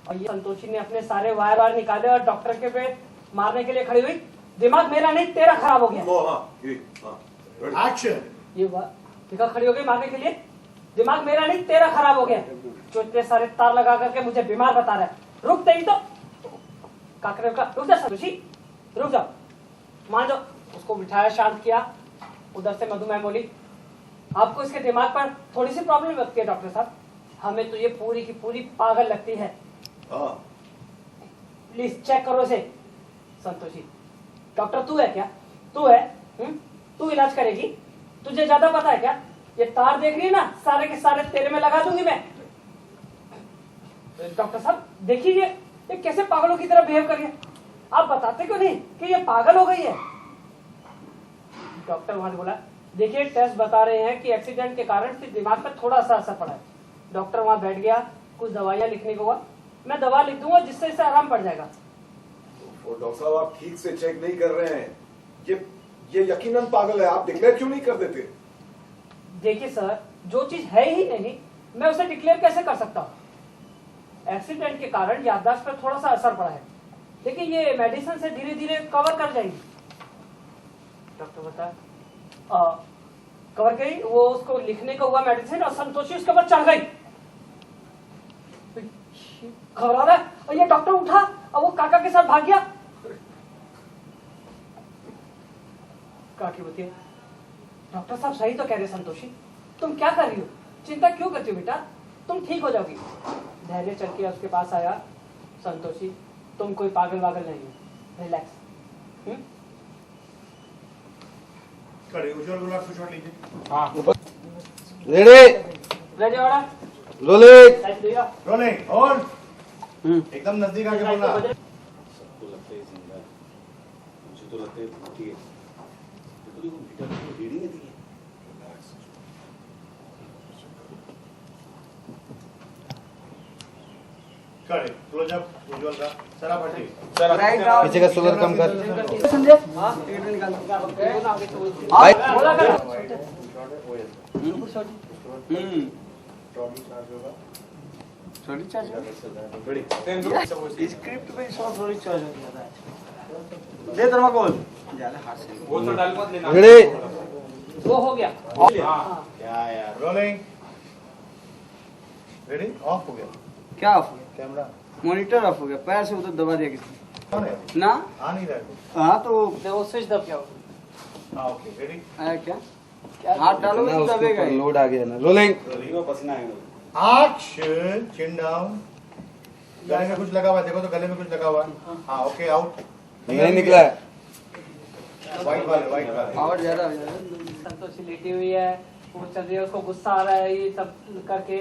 और ये संतोषी ने अपने सारे वायर वायर निकाले और डॉक्टर के पे मारने के लिए खड़ी हुई। दिमाग मेरा नहीं तेरा खराब हो गया। एक्शन। ये देखा खड़ी हो गई मारने के लिए। दिमाग मेरा नहीं तेरा खराब हो गया। जो इतने सारे तार लगा करके मुझे बीमार बता रहा है। रुक नहीं तो काकरे का रुक जा संतोषी, रुक जाओ, मान जाओ। उसको बिठाया, शांत किया। उधर से मधुमेह बोली, आपको इसके दिमाग पर थोड़ी सी प्रॉब्लम लगती है डॉक्टर साहब, हमें तो ये पूरी की पूरी पागल लगती है। प्लीज चेक करो इसे। संतोषी, डॉक्टर तू है क्या? तू है? तू इलाज करेगी? तुझे ज्यादा पता है क्या? ये तार देख रही है ना, सारे के सारे तेरे में लगा दूंगी मैं। डॉक्टर साहब देखिए ये कैसे पागलों की तरह बिहेव कर रही है। आप बताते क्यों नहीं कि ये पागल हो गई है? डॉक्टर वहां से बोला, देखिए टेस्ट बता रहे हैं कि एक्सीडेंट के कारण सिर्फ दिमाग पर थोड़ा सा असर पड़ा है। डॉक्टर वहां बैठ गया, कुछ दवाइयां लिखने को हुआ। मैं दवा लिख दूंगा जिससे इसे आराम पड़ जाएगा। डॉक्टर साहब आप ठीक से चेक नहीं कर रहे हैं। ये यकीनन पागल है, आप डिक्लेयर क्यों नहीं कर देते? देखिए सर, जो चीज है ही नहीं मैं उसे डिक्लेयर कैसे कर सकता हूँ? एक्सीडेंट के कारण याददाश्त पर थोड़ा सा असर पड़ा है, लेकिन ये मेडिसिन से धीरे धीरे कवर कर जाएगी। डॉक्टर बता कवर करी, वो उसको लिखने का हुआ मेडिसिन और संतोषी उसके ऊपर चढ़ गई। घबरा रहा है और ये डॉक्टर उठा और वो काका के साथ भाग गया। काकी बोलती है, डॉक्टर साहब सही तो कह रहे संतोषी, तुम क्या कर रही हो? चिंता क्यों करती हो बेटा, तुम ठीक हो जाओगी। धैर्य चल के उसके पास आया। संतोषी तुम कोई पागल वागल नहीं हो, relax. Ready order rolling on. एकदम नजदीक आके बोलना। सबको लगता है जिंदा है, मुझे तो लगता है भूखी है। रीडिंग है। करे क्लोजअप विजुअल का सरा भट्टी। पीछे का सोलर कम कर। संजय हां टिकट निकाल दोनों आगे से बोला कर। थोड़ी चार्ज स्क्रिप्ट पे थोड़ी चार्ज हो जाता है। दे थर्माकोल ज्यादा हाथ से वो तो डाल मत लेना। रेडी वो हो गया। क्या यार। रोलिंग रेडी ऑफ हो गया। क्या ऑफ हो गया? कैमरा मॉनिटर ऑफ हो गया। पैर से उधर दबा दिया किसी कौन है? ना आ नहीं रहा है। हाँ तो वो स्विच दब गया। हां ओके रेडी। आया क्या? हाथ डालोगे तो दबेगा। लोड आ गया ना। रोलिंग पसीना है। एक्शन। चिन डाउन। गले में कुछ लगा हुआ है, देखो तो गले में कुछ लगा हुआ है। हाँ ओके आउट। नहीं निकला है। वाइट वाले और ज्यादा संतोषी लेटी हुई है, वो चल रही है, उसको गुस्सा आ रहा है। ये सब करके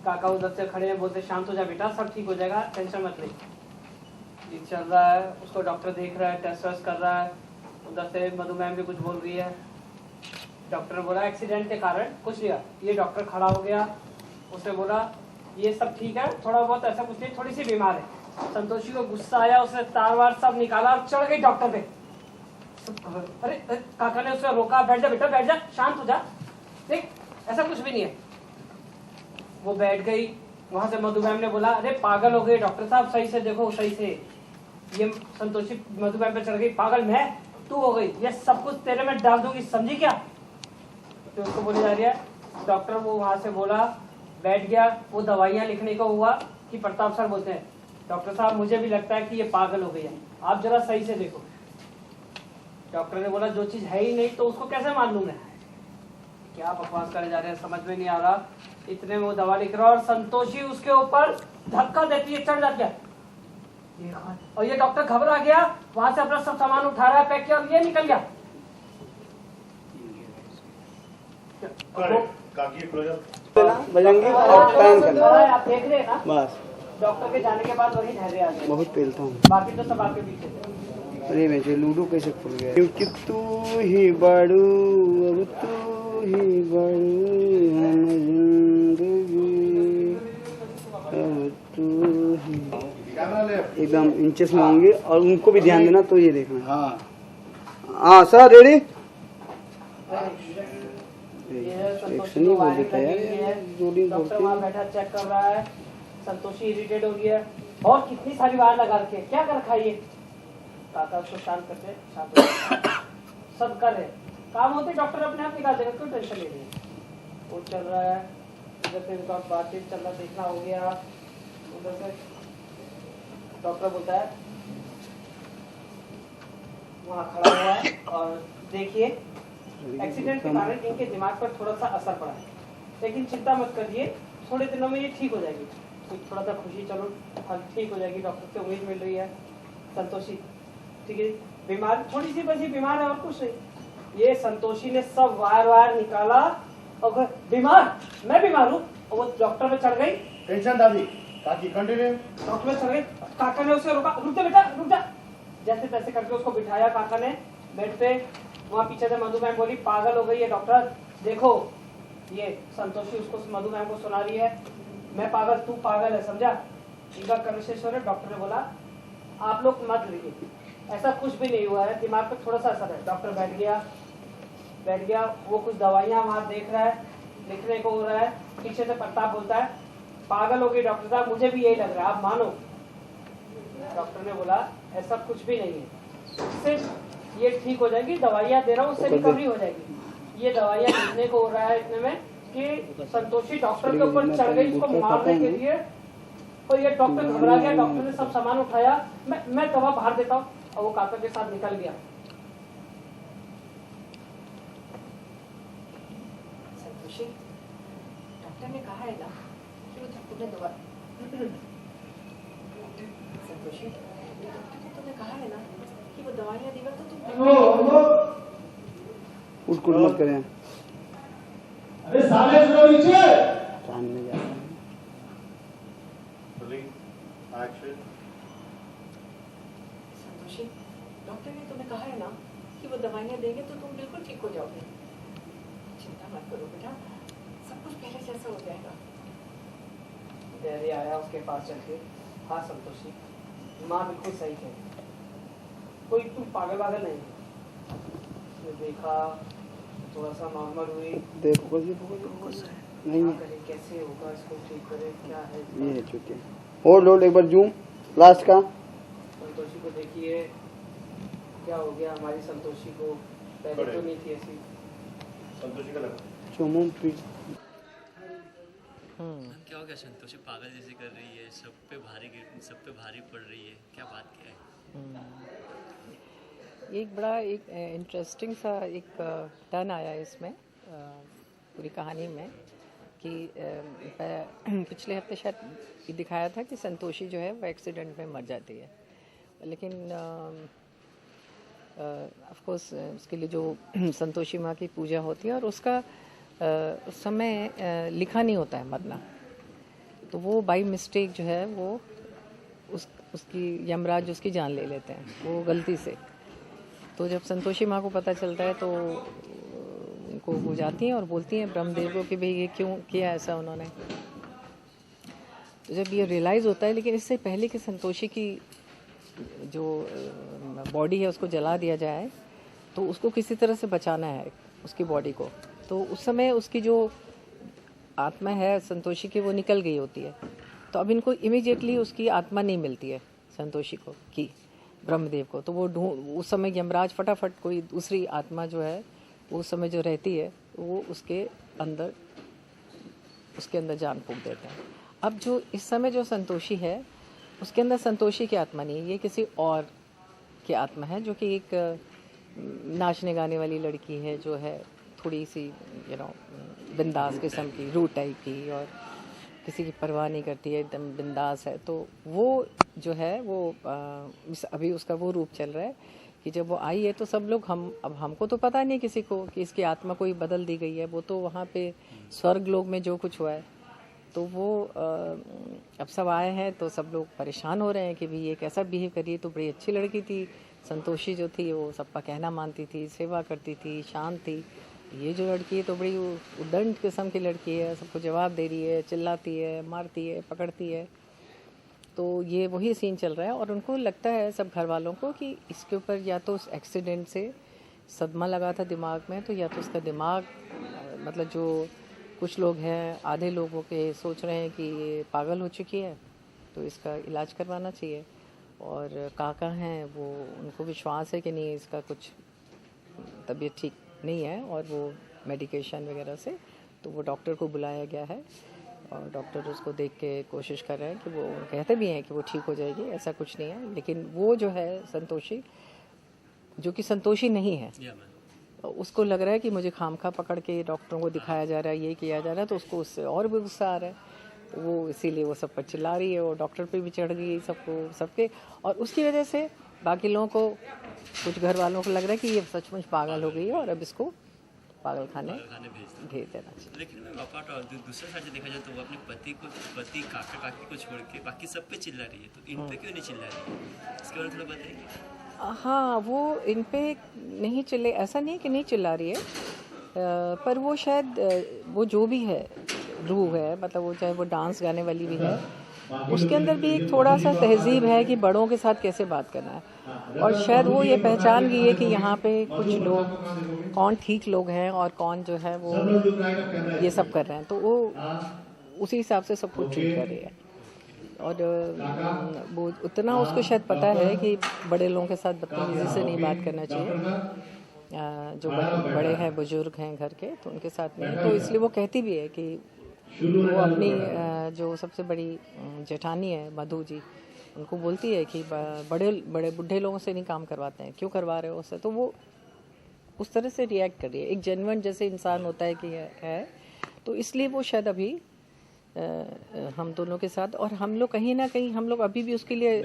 काका उधर से खड़े हैं, बोलते शांत हो जा बेटा, सब ठीक हो जाएगा, टेंशन मत ले। ये चल रहा है, उसको डॉक्टर देख रहा है, टेस्ट वेस्ट कर रहा है। उधर से मधुमेह भी कुछ बोल रही है। डॉक्टर ने बोला एक्सीडेंट के कारण कुछ नहीं। ये डॉक्टर खड़ा हो गया, उसने बोला ये सब ठीक है, थोड़ा बहुत ऐसा कुछ नहीं, थोड़ी सी बीमार है। संतोषी को गुस्सा आया, उसने तार वार सब निकाला और चढ़ गई डॉक्टर पे। अरे काका ने उसे रोका, बैठ जा बेटा बैठ जा, शांत हो जा, देख ऐसा कुछ भी नहीं है। वो बैठ गई। वहां से मधुमेह ने बोला, अरे पागल हो गई डॉक्टर साहब, सही से देखो सही से। ये संतोषी मधुमेह पे चढ़ गई, पागल मैं तू हो गई, ये सब कुछ तेरे में डाल दूंगी, समझी क्या? तो उसको बोली जा रही है। डॉक्टर वो वहां से बोला, बैठ गया। वो दवाइयां लिखने को हुआ कि प्रताप सर बोलते हैं, डॉक्टर साहब मुझे भी लगता है कि ये पागल हो गई है, आप जरा सही से देखो। डॉक्टर ने बोला जो चीज है ही नहीं तो उसको कैसे मान लूं मैं? क्या बकवास करे जा रहे हैं, समझ में नहीं आ रहा। इतने में वो दवा लिख रहा और संतोषी उसके ऊपर धक्का देती है, चढ़ जाती है। और ये डॉक्टर घबरा गया, वहां से अपना सब सामान उठा रहा है, पैक किया और ये निकल गया। काकी क्लोजअप बजंगी और पैन करना। आप देख रहे हैं ना, बस डॉक्टर के जाने के बाद वही धैर्य आ गया। बहुत पेलता हूँ। बाकी तो सब आपके पीछे। अरे मुझे लूडो कैसे खुल गया? क्योंकि तू ही बड़ू, अब तू ही बड़ू है जिंदगी, अब तू ही। एकदम इंचेस में होंगे और उनको भी ध्यान देना, तो ये देखना। हाँ हाँ सर रेडी। एक्शन ही बोल देता है यार, जोड़ी डॉक्टर वहाँ बैठा चेक कर रहा है। संतोषी इरिटेट हो गया, और कितनी सारी बार लगा रखे, क्या कर रखा है ये? काका उसको शांत करते, शांत हो जाओ। सब कर रहे काम होते, डॉक्टर अपने आप निकाल देगा, क्यों टेंशन ले रही है? वो चल रहा है, इधर से उनका बातचीत चल रहा, देखना हो गया। उधर से डॉक्टर बोलता है वहाँ खड़ा हुआ है और देखिए एक्सीडेंट के कारण इनके दिमाग पर थोड़ा सा असर पड़ा है, लेकिन चिंता मत करिए, थोड़े दिनों में ये ठीक हो जाएगी। तो थोड़ा सा खुशी, चलो हल ठीक हो जाएगी, डॉक्टर से उम्मीद मिल रही है। संतोषी ठीक है, बीमार थोड़ी सी बची, बीमार है और कुछ नहीं। ये संतोषी ने सब वायर निकाला और बीमार, मैं बीमार हूँ, और वो डॉक्टर पे चढ़ गई। टेंशन दादी, काकी कंटिन्यू। डॉक्टर पे चढ़ गई, काका ने उसे रोका, रुक जा बेटा रुक जा। जैसे तैसे करके उसको बिठाया काका ने बेड पे। वहाँ पीछे से मधु मैम बोली पागल हो गई है डॉक्टर, देखो ये संतोषी उसको मधु मैम को सुना रही है, मैं पागल तू पागल है, समझा? इनका कन्वर्सेशन है। डॉक्टर ने बोला आप लोग मत लीजिए, ऐसा कुछ भी नहीं हुआ है, दिमाग पर थोड़ा सा असर है। डॉक्टर बैठ गया, वो कुछ दवाइयाँ वहाँ देख रहा है, लिखने को हो रहा है। पीछे से प्रताप बोलता है पागल हो गई डॉक्टर साहब, मुझे भी यही लग रहा है, आप मानो। डॉक्टर ने बोला ऐसा कुछ भी नहीं है, सिर्फ ये ठीक हो जाएगी, दवाइयाँ दे रहा हूँ, उससे रिकवरी हो जाएगी। ये दवाइयाँ लिखने को हो रहा है इतने में कि संतोषी डॉक्टर के ऊपर चढ़ गई उसको मारने के लिए, और ये डॉक्टर घबरा गया। डॉक्टर ने सब सामान उठाया, मैं दवा बाहर देता हूँ, और वो काका के साथ निकल गया। संतोषी, डॉक्टर ने कहा है ना कि वो तुमने दवा संतोषी, डॉक्टर ने तुम्हें कहा है ना कि वो दवाइयाँ देगा तो तुम उठ मत करें। अरे साले सुनो नीचे। सामने जा रहा है। एक्शन। संतोषी, डॉक्टर ने तुम्हें कहा है ना कि वो दवाइयाँ देंगे तो तुम बिल्कुल ठीक हो जाओगे। चिंता मत करो बेटा, सब कुछ पहले जैसा हो जाएगा। डैडी आया उसके पास चल के, हाँ संतोषी माँ बिल्कुल सही है, कोई तुम पागल नहीं है। उसने देखा, थोड़ा सा नॉर्मल हुई, देखो नहीं है। करे कैसे होगा, इसको ठीक करे, क्या है ये चुके होल्ड एक बार जूम लास्ट का। संतोषी को देखिए क्या हो गया हमारी संतोषी को, पहले तो नहीं थी ऐसी। संतोषी का लगा चुमो प्लीज। क्या हो गया? संतोषी पागल जैसी कर रही है, सब पे भारी पड़ रही है, क्या बात क्या है? एक बड़ा एक इंटरेस्टिंग सा एक टर्न आया इसमें पूरी कहानी में कि पिछले हफ्ते शायद ये दिखाया था कि संतोषी जो है वो एक्सीडेंट में मर जाती है, लेकिन ऑफ कोर्स उसके लिए जो संतोषी माँ की पूजा होती है और उसका उस समय लिखा नहीं होता है मरना, तो वो बाई मिस्टेक जो है वो उसकी यमराज उसकी जान ले लेते हैं वो गलती से। तो जब संतोषी माँ को पता चलता है तो उनको वो जाती हैं और बोलती हैं ब्रह्मदेव को कि भाई ये क्यों किया ऐसा उन्होंने। तो जब ये रियलाइज़ होता है, लेकिन इससे पहले कि संतोषी की जो बॉडी है उसको जला दिया जाए तो उसको किसी तरह से बचाना है उसकी बॉडी को। तो उस समय उसकी जो आत्मा है संतोषी की वो निकल गई होती है, तो अब इनको इमीडिएटली उसकी आत्मा नहीं मिलती है संतोषी को की ब्रह्मदेव को। तो वो उस समय यमराज फटाफट कोई दूसरी आत्मा जो है वो उस समय जो रहती है वो उसके अंदर जान फूंक देते हैं। अब जो इस समय जो संतोषी है उसके अंदर संतोषी की आत्मा नहीं है, ये किसी और की आत्मा है जो कि एक नाचने गाने वाली लड़की है जो है थोड़ी सी बिंदास किस्म की, रूट टाइप की, और किसी की परवाह नहीं करती है, एकदम बिंदास है। तो वो जो है वो अभी उसका वो रूप चल रहा है कि जब वो आई है तो सब लोग अब हमको तो पता नहीं किसी को कि इसकी आत्मा कोई बदल दी गई है, वो तो वहाँ पे स्वर्ग लोक में जो कुछ हुआ है तो वो अब सब आए हैं तो सब लोग परेशान हो रहे हैं कि भाई ये कैसा बिहेव करिए। तो बड़ी अच्छी लड़की थी संतोषी जो थी, वो सबका कहना मानती थी, सेवा करती थी, शांत थी। ये जो लड़की है तो बड़ी उद्दंड किस्म की लड़की है, सबको जवाब दे रही है, चिल्लाती है, मारती है, पकड़ती है। तो ये वही सीन चल रहा है और उनको लगता है सब घर वालों को कि इसके ऊपर या तो उस एक्सीडेंट से सदमा लगा था दिमाग में, तो या तो उसका दिमाग मतलब जो कुछ लोग हैं आधे लोगों के सोच रहे हैं कि ये पागल हो चुकी है तो इसका इलाज करवाना चाहिए। और काका हैं वो, उनको विश्वास है कि नहीं इसका कुछ तबीयत ठीक नहीं है और वो मेडिकेशन वगैरह से, तो वो डॉक्टर को बुलाया गया है और डॉक्टर उसको देख के कोशिश कर रहे हैं कि वो कहते भी हैं कि वो ठीक हो जाएगी, ऐसा कुछ नहीं है। लेकिन वो जो है संतोषी, जो कि संतोषी नहीं है, उसको लग रहा है कि मुझे खामखा पकड़ के डॉक्टरों को दिखाया जा रहा है, ये किया जा रहा है, तो उसको उससे और भी गुस्सा आ रहा है। तो वो इसीलिए वो सब पर चिल्ला रही है, वो डॉक्टर पे भी चढ़ गई सबको, सबके। और उसकी वजह से बाकी लोगों को, कुछ घर वालों को लग रहा है कि ये सचमुच पागल हो गई है और अब इसको पागल खाने भेज देना चाहिए। लेकिन मैं अपार्ट और दूसरा साइड से देखा जाए तो वो अपने पति काका काकी को छोड़ के बाकी सब पे चिल्ला रही है, तो इन पे क्यों नहीं चिल्ला रही है? इसके बारे में थोड़ा बताएंगे? हाँ, वो इन पे नहीं चिल्ले, ऐसा नहीं कि नहीं चिल्ला रही है, पर वो शायद वो जो भी है रूह है, मतलब वो चाहे वो डांस गाने वाली भी है, उसके अंदर भी एक थोड़ा सा तहजीब है कि बड़ों के साथ कैसे बात करना है। और शायद वो ये पहचान गई है कि यहाँ पे कुछ लोग कौन ठीक लोग हैं और कौन जो है वो ये सब कर रहे हैं, तो वो उसी हिसाब से सबको ट्रीट कर रही है। और वो उतना उसको शायद पता है कि बड़े लोगों के साथ बदतमीजी से नहीं बात करना चाहिए, जो बड़े हैं बुजुर्ग हैं घर के, तो उनके साथ नहीं। तो इसलिए वो कहती भी है कि वो अपनी जो सबसे बड़ी जेठानी है मधु जी, उनको बोलती है कि बड़े बड़े बुढ़े लोगों से नहीं काम करवाते हैं, क्यों करवा रहे हो उससे। तो वो उस तरह से रिएक्ट कर रही है, एक जेन्युइन जैसे इंसान होता है कि है। तो इसलिए वो शायद अभी हम दोनों के साथ, और हम लोग कहीं ना कहीं हम लोग अभी भी उसके लिए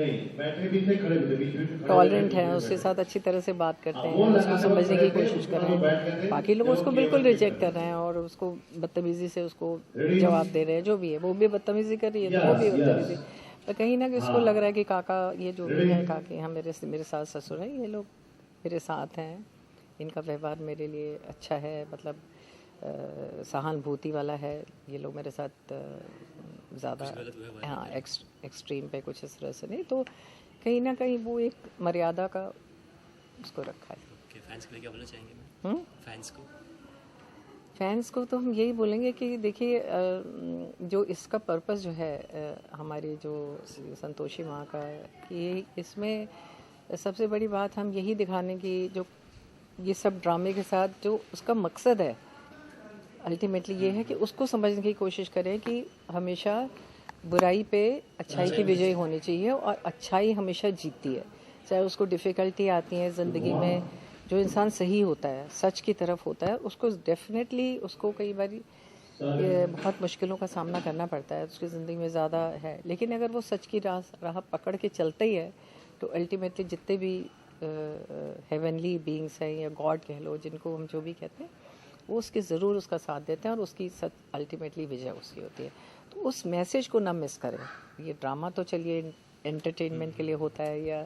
टॉलरेंट हैं, उसके साथ अच्छी तरह से बात करते हैं, उसको समझने की कोशिश कर रहे हैं। बाकी लोग उसको बिल्कुल रिजेक्ट कर रहे हैं और उसको बदतमीजी से उसको जवाब दे रहे हैं, जो भी है। वो भी बदतमीजी कर रही है तो वो भी बदतमीजी, पर कहीं ना कहीं उसको लग रहा है कि काका, ये जो भी है काके, हम मेरे सास ससुर हैं, ये लोग मेरे साथ हैं, इनका व्यवहार मेरे लिए अच्छा है, मतलब सहानुभूति वाला है, ये लोग मेरे साथ ज़्यादा, हाँ, एक्सट्रीम पे कुछ इस तरह से नहीं। तो कहीं ना कहीं वो एक मर्यादा का उसको रखा है। फैंस के लिए क्या बोलना चाहेंगे? फैंस को तो हम यही बोलेंगे कि देखिए, जो इसका पर्पस जो है हमारी जो संतोषी माँ का, कि इसमें सबसे बड़ी बात हम यही दिखाने की, जो ये सब ड्रामे के साथ जो उसका मकसद है अल्टीमेटली ये है कि उसको समझने की कोशिश करें कि हमेशा बुराई पे अच्छाई की विजय होनी चाहिए और अच्छाई हमेशा जीतती है। चाहे उसको डिफ़िकल्टी आती है ज़िंदगी में, जो इंसान सही होता है, सच की तरफ होता है, उसको डेफिनेटली उसको कई बार बहुत मुश्किलों का सामना करना पड़ता है, उसकी ज़िंदगी में ज़्यादा है। लेकिन अगर वो सच की राह पकड़ के चलता ही है, तो अल्टीमेटली जितने भी हेवनली बीइंग्स हैं या गॉड कह लो, जिनको हम जो भी कहते हैं, वो उसके ज़रूर उसका साथ देते हैं और उसकी अल्टीमेटली विजय उसकी होती है। तो उस मैसेज को ना मिस करें। ये ड्रामा तो चलिए एंटरटेनमेंट के लिए होता है, या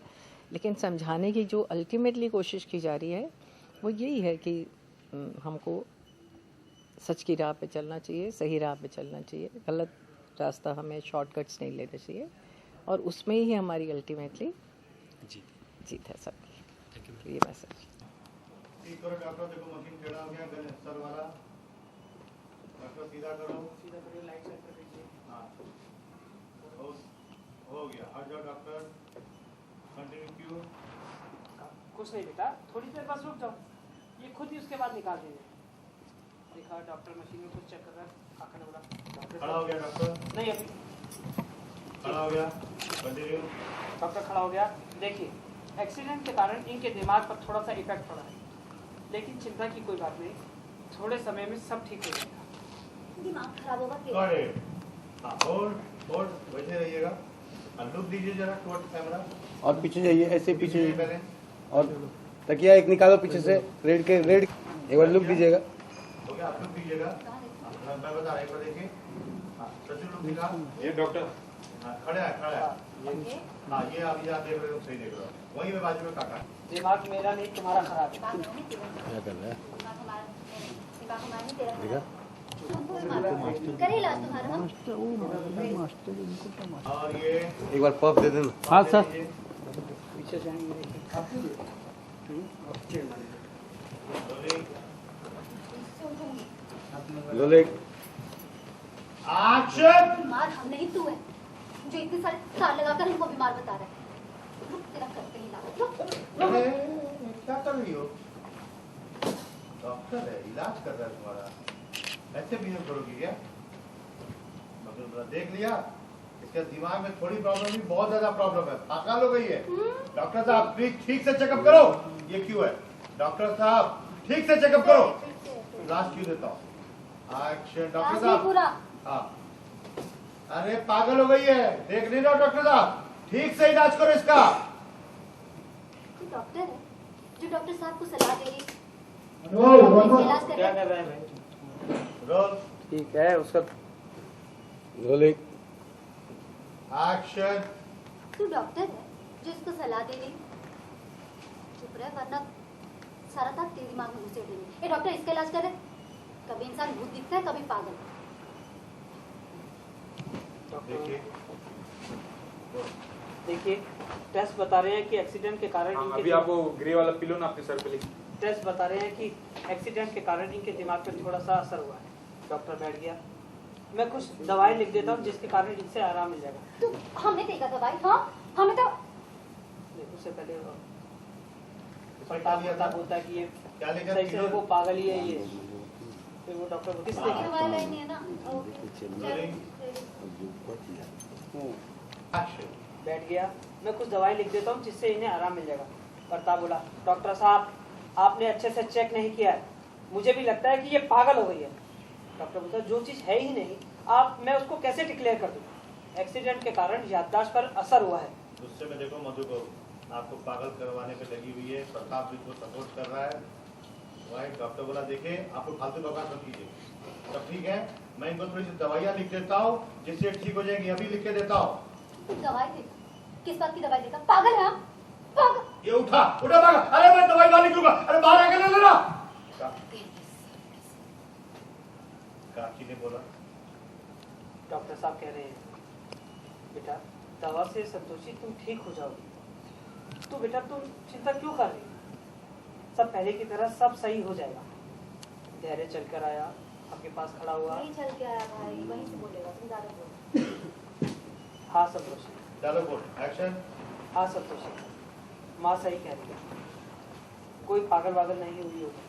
लेकिन समझाने की जो अल्टीमेटली कोशिश की जा रही है वो यही है कि हमको सच की राह पे चलना चाहिए, सही राह पे चलना चाहिए, गलत रास्ता हमें शॉर्टकट्स नहीं लेना चाहिए, और उसमें ही हमारी अल्टीमेटली जीत है सबकी। ये मैसेज। डॉक्टर देखो मशीन टेढ़ा हो गया, सर वाला डॉक्टर सीधा करो, लाइट सेट कर दीजिए। हाँ, हो गया, हट जाओ डॉक्टर, कंटिन्यू क्यों? कुछ नहीं बेटा, थोड़ी देर बस रुक जाओ, ये खुद ही उसके बाद निकाल देंगे। देखा डॉक्टर मशीन में कुछ चेक कर रहा है, काका ने बोला खड़ा हो गया डॉक्टर, नहीं अभी खड़ा हो गया, कंटिन्यू। डॉक्टर खड़ा हो गया। देखिए, एक्सीडेंट के कारण इनके दिमाग पर थोड़ा सा इफेक्ट पड़ा है, लेकिन चिंता की कोई बात नहीं, थोड़े समय में सब ठीक हो जाएगा। दिमाग खराब होगा क्यों? अरे हाँ, और वैसे रहिएगा, लुक दीजिए जरा टुवर्ड कैमरा, और पीछे जाइए, ऐसे पीछे पहले, और तकिया एक निकालो पीछे से, रेड एक बार लुक दीजिएगा। हो गया, आप लुक दीजिएगा, मैं बता रहा एक बार देखिए, सचिन लुक दिखा, ये डॉक्टर खड़ा है, हाँ ये आप यहाँ देख रहे हो, सही देख रहे हो, वही में बाजू में काका। दिमाग मेरा नहीं तुम्हारा खराब है। क्या कर रहा है? करे इलाज तुम्हारा। और ये एक बार पफ दे देना। हाँ सर। पीछे जाएंगे लोले एक्शन। मार हम नहीं तू है। जो इतने सारे तार लगाकर हमको बीमार बता रहा है। रुक, तेरा करते ही ला। अरे क्या कर रही हो? डॉक्टर है, इलाज कर रहा है तुम्हारा, ऐसे बिहेव करोगी क्या? मतलब देख लिया, इसके दिमाग में थोड़ी प्रॉब्लम नहीं, बहुत ज्यादा प्रॉब्लम है, पागल हो गई है। डॉक्टर साहब प्लीज ठीक से चेकअप करो। ये क्यों है? डॉक्टर साहब ठीक से चेकअप करो। लास्ट क्यों देता हूँ? एक्शन डॉक्टर साहब। पूरा हाँ, अरे पागल हो गई है, देख नहीं रहे हो डॉक्टर साहब? ठीक से इलाज करो इसका। तू डॉक्टर है जो डॉक्टर साहब को सलाह दे रही इलाज कर क्या रहा है। कर रहे हैं भाई? रोल ठीक है उसका रोलिंग एक्शन। तू डॉक्टर है जो इसको सलाह दे रही। चुप रहे वरना सारा ताक तेरे दिमाग में घुसे देंगे। ए डॉक्टर इसका इलाज कर रहे। कभी इंसान भूत दिखता है, कभी पागल। देखिए देखिए टेस्ट बता रहे हैं कि एक्सीडेंट के कारण अभी आपको ग्रे वाला पिलो ना अपने सर पे लिख। टेस्ट बता रहे हैं कि एक्सीडेंट के कारण इनके दिमाग पर थोड़ा सा असर हुआ है। डॉक्टर बैठ गया, मैं कुछ दवाई लिख देता हूँ जिसके कारण इनसे आराम मिल जाएगा। तू हमने देखा दवाई। हाँ हमें तो उससे पहले पता बोलता है कि ये क्या लेकर सही से वो पागल ही है ये। फिर वो डॉक्टर को किस दवाई नहीं है ना। एक्शन। बैठ गया, मैं कुछ दवाई लिख देता हूँ जिससे इन्हें आराम मिल जाएगा। प्रताप बोला, डॉक्टर साहब आपने अच्छे से चेक नहीं किया है, मुझे भी लगता है कि ये पागल हो गई है। डॉक्टर बोलता जो चीज है ही नहीं आप मैं उसको कैसे डिक्लेयर कर दूं? एक्सीडेंट के कारण याददाश्त पर असर हुआ है। गुस्से में देखो मधु को, आपको पागल करवाने पे लगी हुई है। प्रताप इसको सपोर्ट कर रहा है। वाइट डॉक्टर बोला देखिए आपको फालतू बकवास मत कीजिए। तब ठीक है, मैं इनको थोड़ी सी दवाइयाँ लिख देता हूँ जिससे ठीक हो जाएगी। अभी लिख के देता हूँ। दवाई दे। किस बात की दवाई देगा? पागल है आप? पागल। ये उठा उठा भागा। अरे मैं दवाई बाहर लिखूंगा। अरे बाहर आके ले लेना। काकी ने बोला डॉक्टर साहब कह रहे हैं बेटा दवा से संतोषी तुम ठीक हो जाओगी। तो बेटा तुम चिंता क्यों कर रही हो? सब पहले की तरह सब सही हो जाएगा। धैर्य चलकर आया, आपके पास खड़ा हुआ। वहीं चल के आया भाई, वहीं से बोलेगा। तुम ज्यादा बोल। हाँ संतोषी, चलो बोल एक्शन। हाँ संतोषी, माँ सही कह रही है, कोई पागल वागल नहीं हुई होगी।